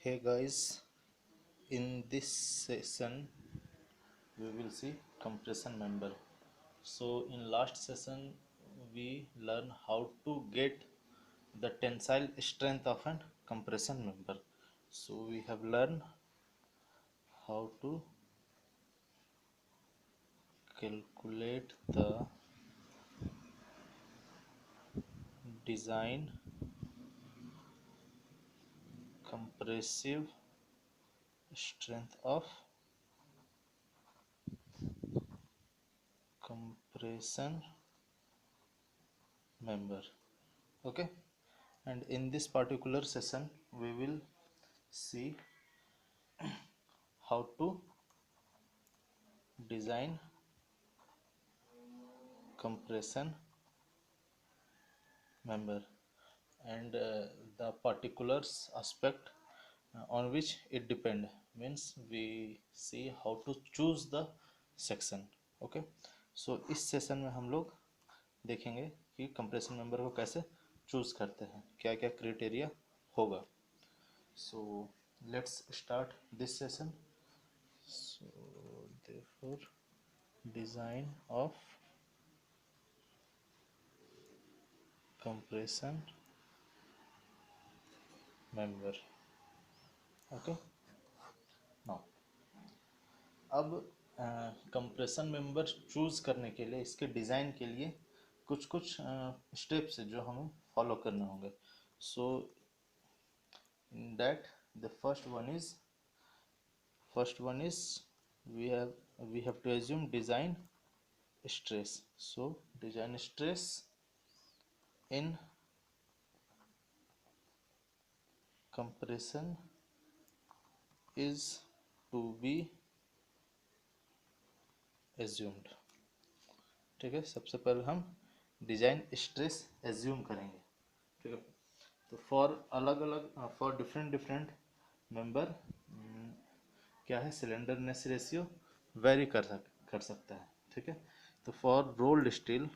Hey guys, in this session we will see compression member. So in last session we learn how to get the tensile strength of an compression member. So we have learned how to calculate the design compressive strength of compression member. Okay, and in this particular session we will see how to design compression member and the particulars aspect on which it depend, means we see how to choose the section. Okay, so इस session में हम लोग देखेंगे कि compression member को कैसे choose करते हैं, क्या क्या क्राइटेरिया होगा. So let's start this session. So therefore design of compression member. Okay, now अब कंप्रेशन मेंबर चूज करने के लिए, इसके डिज़ाइन के लिए कुछ कुछ स्टेप्स है जो हमें फॉलो करने होंगे. So in that the first one is we have to assume design stress. So design stress in compression is to be assumed. ठीक है, सबसे पहले हम डिजाइन स्ट्रेस एज्यूम करेंगे. ठीक है, तो फॉर अलग अलग फॉर डिफरेंट डिफरेंट मेंबर क्या है, सिलेंडरनेस रेशियो वेरी कर सकता है. ठीक है, तो फॉर रोल्ड स्टील,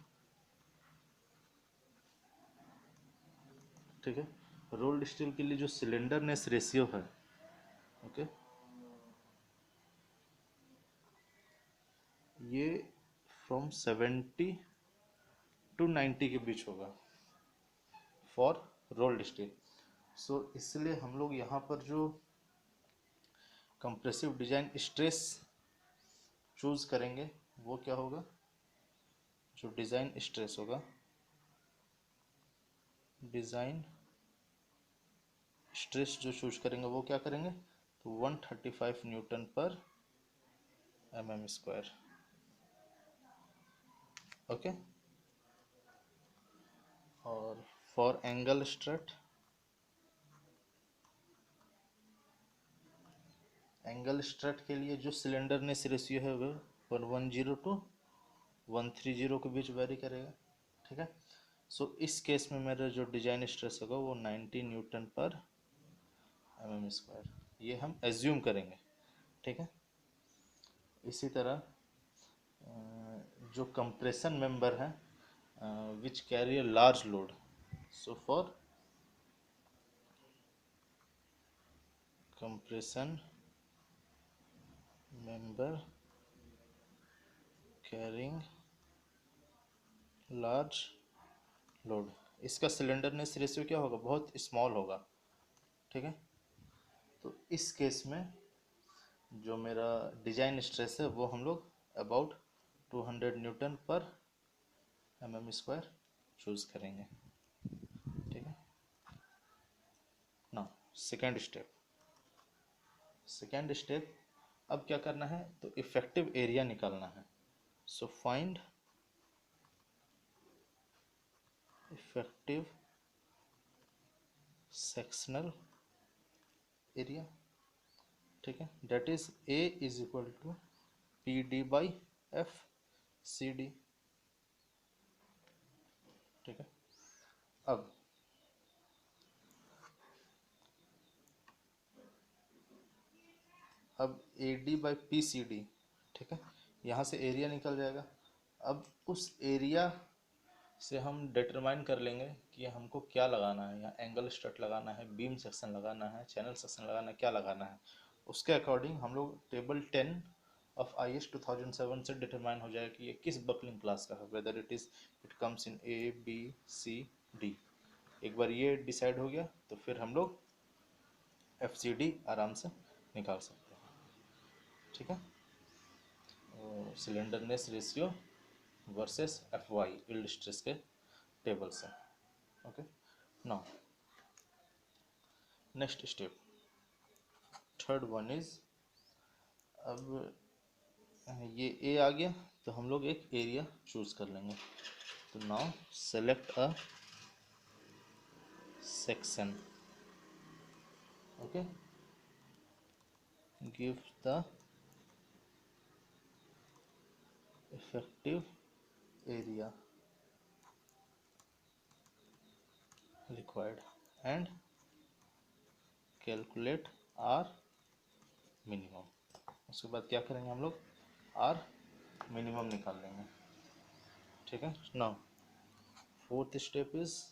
ठीक है, रोल्ड स्टील के लिए जो सिलेंडरनेस रेशियो है, ओके, ये फ्रॉम 70 to 90 के बीच होगा फॉर रोल्ड स्टील. सो इसलिए हम लोग यहाँ पर जो कंप्रेसिव डिजाइन स्ट्रेस चूज करेंगे वो क्या होगा, जो डिजाइन स्ट्रेस होगा, डिजाइन स्ट्रेस जो चूज करेंगे वो क्या करेंगे, तो 135 न्यूटन पर mm स्क्वायर. ओके, और for angle straight, angle straight के लिए जो सिलेंडरनेस रेशियो है वो 110 to 130 के बीच वेरी करेगा. ठीक है, सो इस केस में मेरा जो डिजाइन स्ट्रेस होगा वो 90 न्यूटन पर mm स्क्वायर, ये हम एज्यूम करेंगे. ठीक है, इसी तरह जो कंप्रेशन मेंबर है which carry a large load, so for compression member carrying large load, इसका सिलेंडरनेस रेशियो क्या होगा, बहुत स्मॉल होगा. ठीक है, तो इस केस में जो मेरा डिजाइन स्ट्रेस है वो हम लोग अबाउट 200 न्यूटन पर mm स्क्वायर चूज करेंगे. ठीक है, ना सेकेंड स्टेप अब क्या करना है, तो इफेक्टिव एरिया निकालना है. So find effective sectional area. ठीक है, that is A is equal to P D by F C D. ठीक है, अब A D by P C D. ठीक है, यहाँ से एरिया निकल जाएगा. अब उस एरिया से हम डिटरमाइन कर लेंगे कि हमको क्या लगाना है, या एंगल स्ट्रट लगाना है, बीम सेक्शन लगाना है, चैनल सेक्शन लगाना है, क्या लगाना है। उसके अकॉर्डिंग हम लोग टेबल 10 ऑफ IS 2007 से डिटरमाइन हो जाएगा कि ये किस बकलिंग क्लास का है, whether it comes in A B C D। एक बार ये डिसाइड हो गया तो फिर हम लोग FCD आराम से निकाल सकते हैं। ठीक है, slenderness ratio versus FY yield stress के टेबल से। Okay, now next step, third one is, अब ये ए आ गया तो हम लोग एक एरिया चूज कर लेंगे। तो now select a section, okay, give the effective area required and calculate R minimum. उसके बाद क्या करेंगे हम लोग, आर मिनिमम निकाल लेंगे। ठीक है, now fourth step is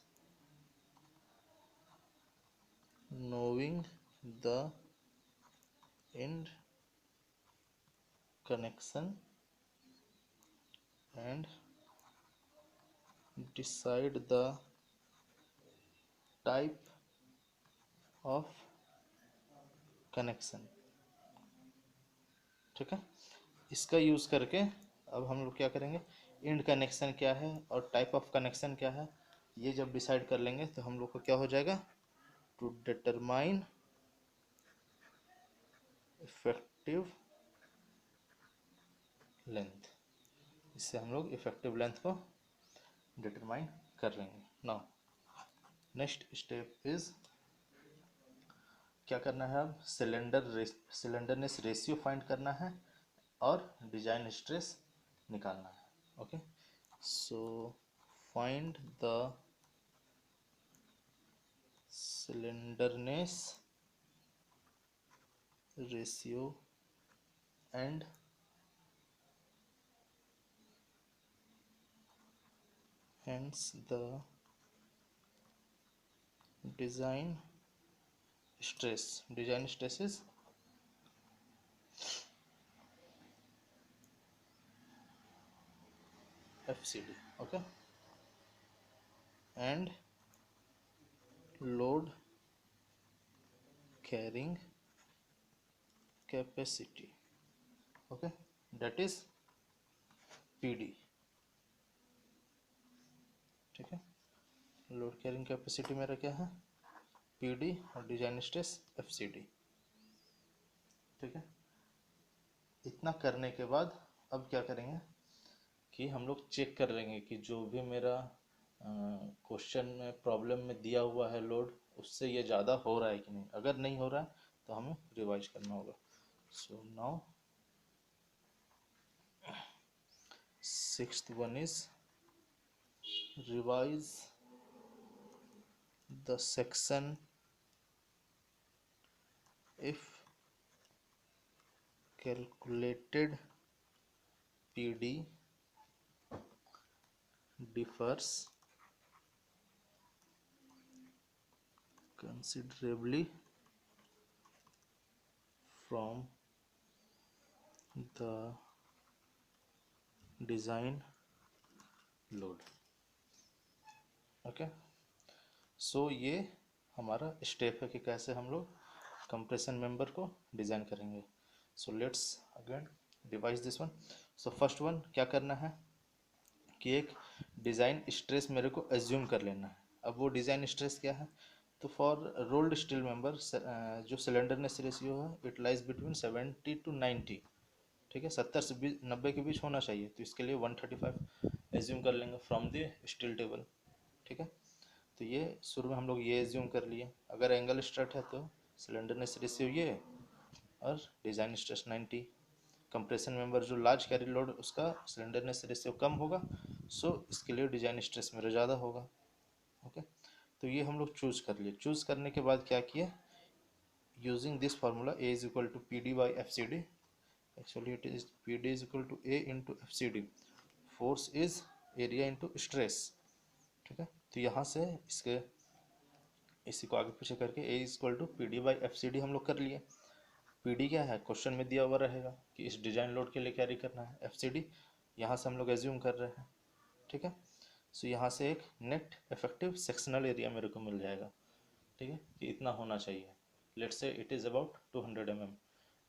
knowing the end connection and decide the type of connection। ठीक है, इसका यूज़ करके अब हम लोग क्या करेंगे, एंड कनेक्शन क्या है और टाइप ऑफ कनेक्शन क्या है, ये जब डिसाइड कर लेंगे तो हम लोग को क्या हो जाएगा, टू डिटरमाइन इफेक्टिव लेंथ। इससे हम लोग इफेक्टिव लेंथ को डिटरमाइन कर लेंगे। नाउ नेक्स्ट स्टेप इज, क्या करना है, अब सिलेंडरनेस रेशियो फाइंड करना है और डिजाइन स्ट्रेस निकालना है। Okay, so find the slenderness ratio and hence the design stress is FCD, okay, and load carrying capacity, okay, that is PD। ठीक है, लोड कैरिंग कैपेसिटी मेरा क्या है, PD, और डिजाइन स्ट्रेस FCD। ठीक है, इतना करने के बाद अब क्या करेंगे कि हम लोग चेक कर लेंगे कि जो भी मेरा क्वेश्चन में प्रॉब्लम में दिया हुआ है लोड, उससे ये ज़्यादा हो रहा है कि नहीं। अगर नहीं हो रहा है तो हमें रिवाइज करना होगा। So now sixth one is revise the section if calculated PD differs considerably from the design load। Okay, so ये हमारा स्टेप है कि कैसे हम लोग कंप्रेशन मेंबर को डिज़ाइन करेंगे। So let's again device this one. So first one क्या करना है कि एक डिज़ाइन स्ट्रेस मेरे को एज्यूम कर लेना है। अब वो डिज़ाइन स्ट्रेस क्या है, तो फॉर रोल्ड स्टील मेंबर जो सिलेंडरनेस रेशियो है इट लाइज बिटवीन 70 to 90। ठीक है, 70 से 90 के बीच होना चाहिए, तो इसके लिए 135 एज्यूम कर लेंगे फ्रॉम द स्टील टेबल। ठीक है, तो ये शुरू में हम लोग ये एज्यूम कर लिए। अगर एंगल स्ट्रट है तो सिलेंडरनेस रेशियो ये और डिज़ाइन स्ट्रेस 90। कंप्रेशन मेंबर जो लार्ज कैरी लोड उसका सिलेंडरनेस रेशियो कम होगा, सो इसके लिए डिज़ाइन स्ट्रेस मेरा ज़्यादा होगा। ओके, तो ये हम लोग चूज़ कर लिए। चूज़ करने के बाद क्या किए, using this formula A is equal to PD by FCD, actually it is PD is equal to A into FCD, force is area into stress. ठीक है। तो यहाँ से इसके इसी को आगे पीछे करके A equal to P D by F C D हम लोग कर लिए। पी डी क्या है, क्वेश्चन में दिया हुआ रहेगा कि इस डिजाइन लोड के लिए कैरी करना है। एफ सी डी यहाँ से हम लोग एज्यूम कर रहे हैं, ठीक है। सो यहाँ से एक नेट इफेक्टिव सेक्शनल एरिया मेरे को मिल जाएगा, ठीक है, कि इतना होना चाहिए। Let's say it is about 200 mm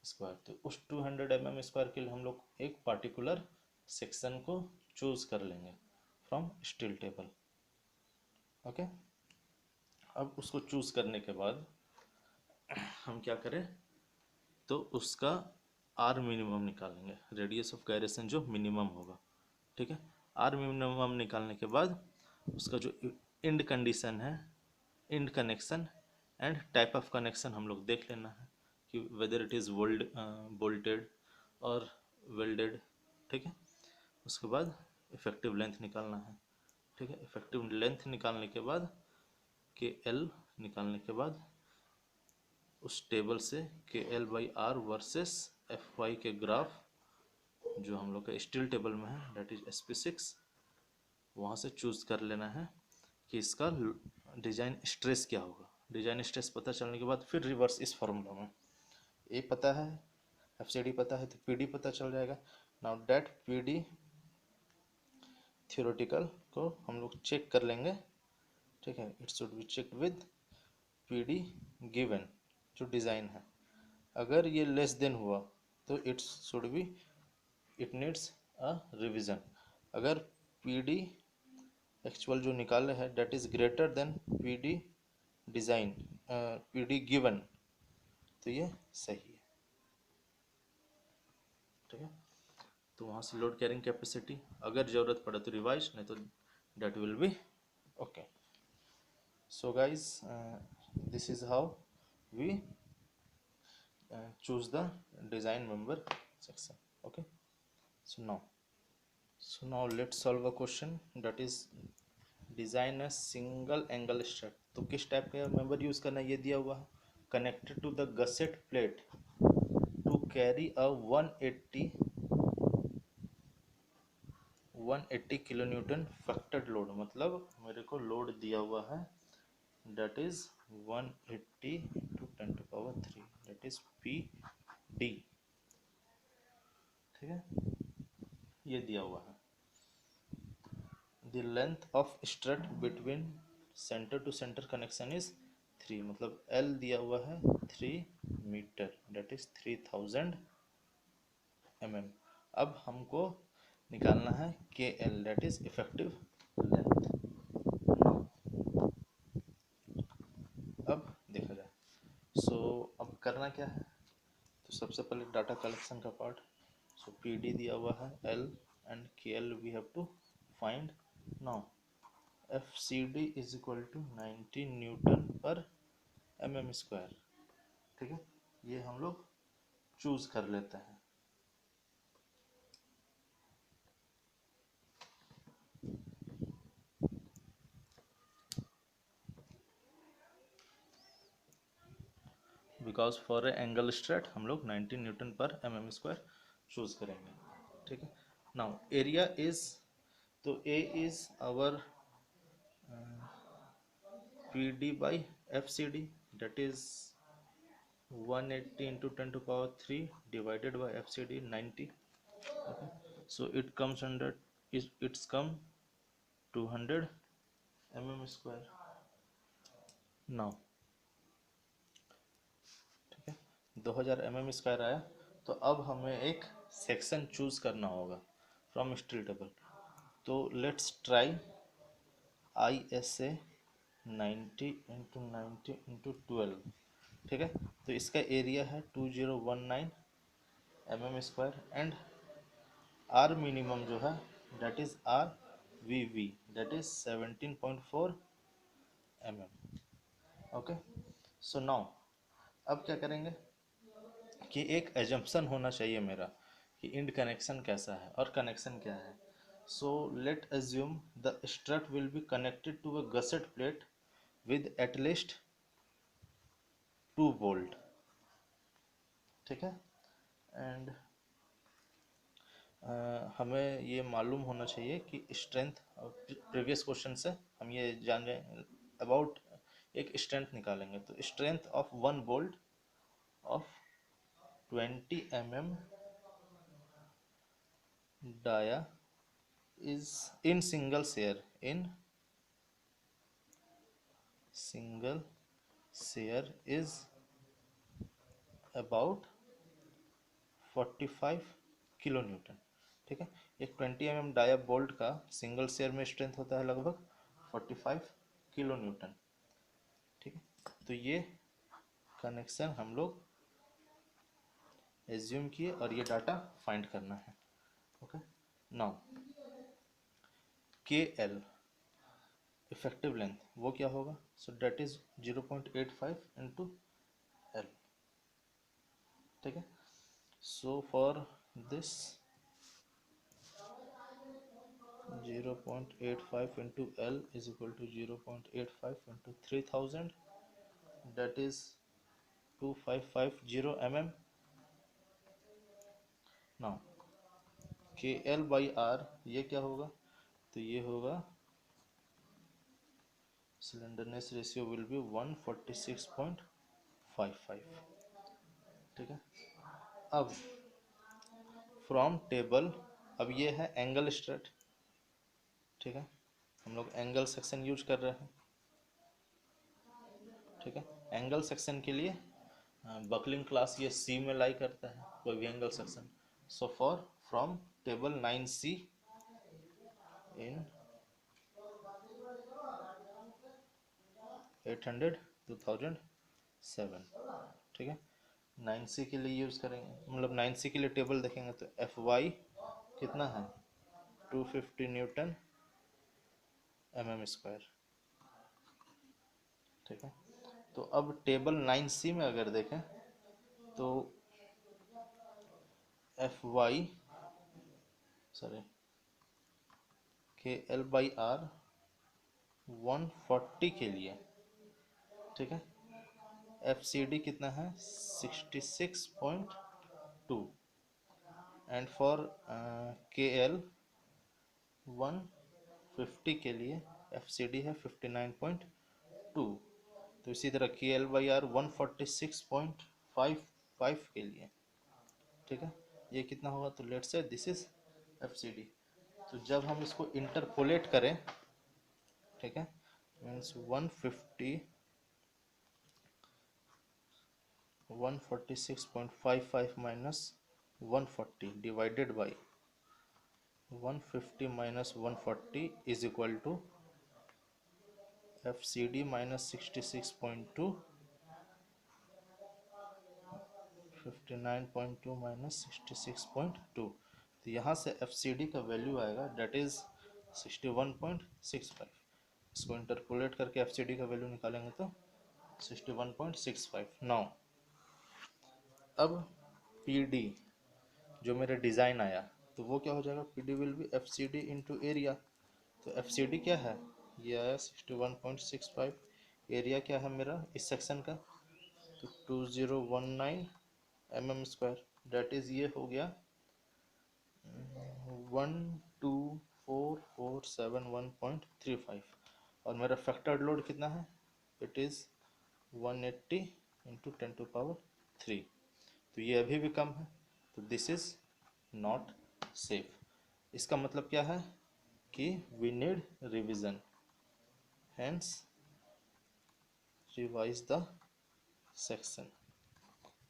square. तो उस 200 mm स्क्वायर के लिए हम लोग एक पार्टिकुलर सेक्शन को चूज कर लेंगे फ्रॉम स्टील टेबल, ओके। अब उसको चूज करने के बाद हम क्या करें, तो उसका आर मिनिमम निकालेंगे, रेडियस ऑफ गायरेशन जो मिनिमम होगा, ठीक है। आर मिनिमम निकालने के बाद उसका जो इंड कंडीशन है, end connection and type of connection हम लोग देख लेना है कि वेदर इट इज़ बोल्टेड और वेल्डेड, ठीक है। उसके बाद इफेक्टिव लेंथ निकालना है, ठीक है। इफेक्टिव लेंथ निकालने के बाद के एल निकालने के बाद उस टेबल से के L by R versus F Y के ग्राफ जो हम लोग का स्टील टेबल में है, that is S P six, वहाँ से चूज कर लेना है कि इसका डिजाइन स्ट्रेस क्या होगा। डिजाइन स्ट्रेस पता चलने के बाद फिर रिवर्स इस फॉर्मूला में ए पता है, एफ सी डी पता है, तो पी डी पता चल जाएगा। Now that P D theoretical को हम लोग चेक कर लेंगे, ठीक है। It should be check with P D given जो डिज़ाइन है। अगर ये लेस देन हुआ तो it should be, it needs a revision. अगर पी डी एक्चुअल जो निकाले हैं that is greater than P D design, P D given, तो ये सही है, ठीक है। तो वहाँ से लोड कैरिंग कैपेसिटी अगर ज़रूरत पड़े तो रिवाइज, नहीं तो that will be okay. So guys this is how we choose the design member section, okay। So now let's solve a question that is design a single angle strut। तो किस type का member use करना है ये दिया हुआ है, connected to the gusset plate to carry a 180 kilo newton factored load. मतलब मेरे को लोड दिया हुआ है that is 180 into 10 to power 3, that is PD, ठीक है, ये दिया हुआ है। the length of strut between center to center connection is 3, मतलब L दिया हुआ है 3 मीटर, that is 3000 mm। अब हमको निकालना है KL, that is effective length। अब देखा जाए, सो अब करना क्या है, तो सबसे पहले डाटा कलेक्शन का पार्ट। सो पी डी दिया हुआ है L and K L we have to find. Now F C D is equal to 90 newton पर एम एम स्क्वायर, ठीक है। ये हम लोग चूज कर लेते हैं। Because for a angle strut हम लोग 90 न्यूटन पर एम एम स्क्वायर चूज करेंगे, ठीक है। नाउ एरिया इज, तो A is our P D by F C D, that is 180 into 10 to power 3 divided by FCD 90, okay। So it comes under, it's come 200 mm square। now ठीक है, 2000 mm square आया। तो अब हमें एक section choose करना होगा from steel table. तो let's try I S A 90 into 90 into 12, ठीक है। तो इसका एरिया है 2019 mm square and R minimum जो है that is R V V, that is 17.4 mm, okay. So now अब क्या करेंगे कि एक एजम्पशन होना चाहिए मेरा कि इंड कनेक्शन कैसा है और कनेक्शन क्या है। So let assume the strut will be connected to a gusset plate with at least 2 bolt, ठीक है। एंड हमें ये मालूम होना चाहिए कि स्ट्रेंथ प्रीवियस क्वेश्चन से हम ये जान रहे हैं अबाउट एक स्ट्रेंथ निकालेंगे, तो strength of 1 bolt of 20 mm dia is in single share is about 45 kilo newton. ठीक है, एक 20 mm डाया बोल्ट का सिंगल शेयर में स्ट्रेंथ होता है लगभग 45 किलो न्यूटन। ठीक है, तो ये कनेक्शन हम लोग एज्यूम किए और ये डाटा फाइंड करना है। ओके, नाउ के एल इफेक्टिव लेंथ वो क्या होगा, सो डेट इज 0.85 इंटू एल। ठीक है, so for this 0.85 into L is equal to 0.85 into 3000, that is 2550 mm. Now KL by R ये क्या होगा, तो ये होगा slenderness ratio will be 146.55। ठीक है, अब फ्रॉम टेबल, अब ये है एंगल स्ट्रेट। ठीक है, हम लोग एंगल सेक्शन यूज कर रहे हैं। ठीक है, एंगल सेक्शन के लिए बकलिंग क्लास ये सी में लाई करता है कोई भी angle section. So for from table 9C इन 800 2007। ठीक है, 9C के लिए यूज़ करेंगे, मतलब 9C के लिए टेबल देखेंगे तो FY कितना है 250 न्यूटन mm²। ठीक है, तो अब टेबल 9C में अगर देखें तो FY sorry KL by R 140 के लिए। ठीक है, FCD कितना है 66.2 एंड फॉर KL 150 के लिए FCD है 59.2। तो इसी तरह KL by R 146.55 के लिए। ठीक है, ये कितना होगा, तो let's say this is FCD। तो जब हम इसको इंटरपोलेट करें, ठीक है, means 146.55 minus 140 divided by 150 minus 140 is equal to FCD minus 66.2 59.2 minus 66.2। तो यहाँ से FCD का वैल्यू आएगा डेट इज 61.65। इसको इंटरपोलेट करके FCD का वैल्यू निकालेंगे तो 61.65। नाउ अब PD जो मेरा डिज़ाइन आया तो वो क्या हो जाएगा, PD will be FCD into area. तो FCD क्या है, ये आया 61.65, एरिया क्या है मेरा इस सेक्शन का, तो 2019 mm², डेट इज़ ये हो गया 12447.35। और मेरा फैक्टर्ड लोड कितना है, इट इज़ 180 इंटू 10⁻3। तो ये अभी भी कम है, तो दिस इज नॉट सेफ। इसका मतलब क्या है कि we need revision, hence revise the section.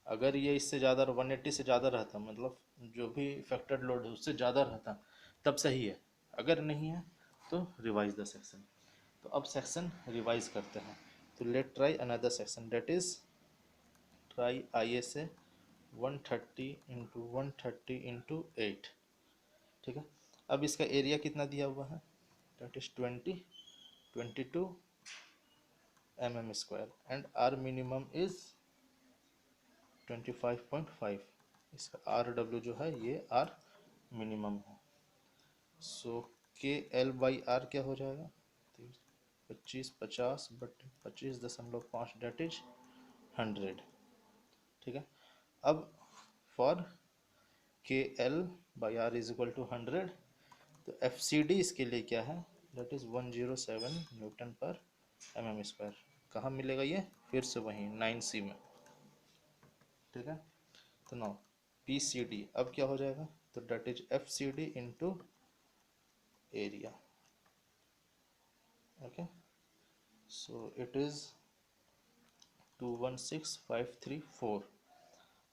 अगर ये इससे ज़्यादा 180 से ज़्यादा रहता, मतलब जो भी फैक्टर्ड लोड है उससे ज़्यादा रहता, तब सही है, अगर नहीं है तो रिवाइज द सेक्शन। तो अब सेक्शन रिवाइज करते हैं, तो let try another section, that is try ISA 130 into 130 into 8। ठीक है, अब इसका एरिया कितना दिया हुआ है, that is 22 mm² and R minimum is 25.5। इसका RW जो है ये R मिनिमम है। सो KL बाई R क्या हो जाएगा, 25 50 बट 25.5 डेट इज 100। ठीक है, अब for KL by R is equal to 100, तो FCD इसके लिए क्या है, दैट इज 107 न्यूटन पर mm स्क्वायर। कहाँ मिलेगा ये? फिर से वहीं 9C में, ठीक है। तो नाउ PCD अब क्या हो जाएगा? तो that is FCD into area, okay. So it is 216534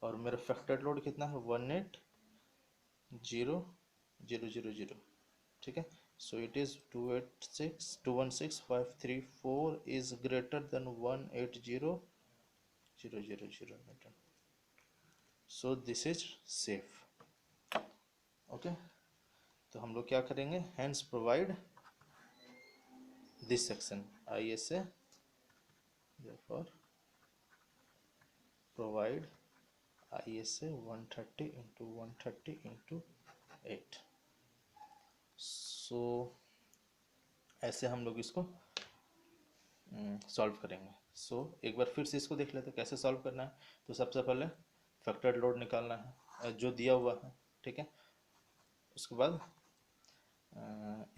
और मेरा फैक्टर्ड लोड कितना है? 1800000, ठीक है। So it is 216534 is greater than 1800000 newton. So this is safe, okay. तो हम लोग क्या करेंगे? Hence provide this section ISA therefore provide ISA 130 into 130 into 8। सो ऐसे हम लोग इसको सॉल्व करेंगे। सो एक बार फिर से इसको देख लेते हैं कैसे सॉल्व करना है। तो सबसे पहले फैक्टर्ड लोड निकालना है जो दिया हुआ है, ठीक है। उसके बाद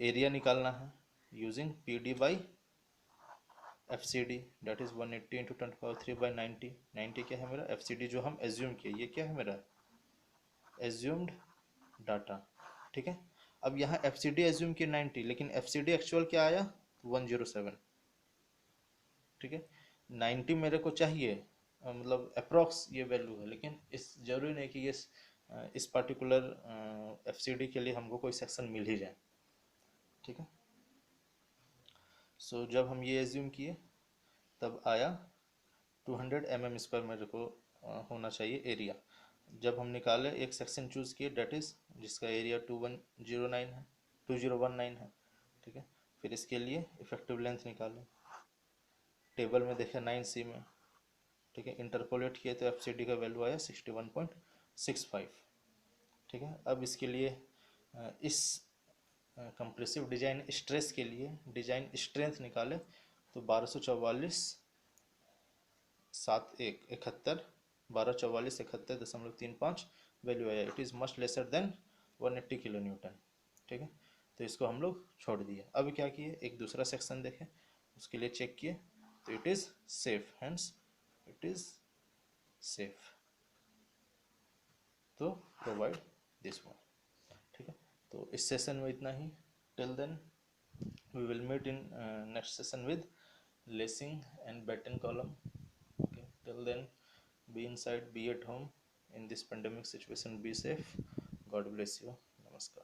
एरिया निकालना है using PD by FCD that is 180 into 10⁻³ 90 क्या है मेरा? FCD जो हम एज्यूम किए, ये क्या है मेरा? एज्यूम्ड डाटा, ठीक है। अब यहाँ FCD एज्यूम किए 90, लेकिन FCD एक्चुअल क्या आया? 107, ठीक है। 90 मेरे को चाहिए, मतलब अप्रॉक्स ये वैल्यू है, लेकिन इस जरूरी नहीं कि ये इस पर्टिकुलर FCD के लिए हमको कोई सेक्शन मिल ही जाए, ठीक है। सो जब हम ये एज्यूम किए तब आया 200 mm स्क्वायर मेरे को होना चाहिए एरिया। जब हम निकाले एक सेक्शन चूज किए डेट इज जिसका एरिया 2109 है, 2019 है, ठीक है। फिर इसके लिए इफेक्टिव लेंथ निकाले, टेबल में देखे 9C में, ठीक है। इंटरपोलेट किए तो FCD का वैल्यू आया 61.65, ठीक है। अब इसके लिए इस कंप्रेसिव डिजाइन स्ट्रेस के लिए डिजाइन स्ट्रेंथ निकाले तो 1244 71 वैल्यू आया। It is much lesser than 180 kilo newton, ठीक है। तो इसको हम लोग छोड़ दिए। अब क्या किए? एक दूसरा सेक्शन देखें, उसके लिए चेक किए तो it is safe, hence it is safe, तो प्रोवाइड दिस वन, ठीक है। तो इस सेशन में इतना ही। Till then we will meet in next session with lacing and batten column, okay. Till then, be inside, be at home in this pandemic situation, be safe. God bless you. Namaskar.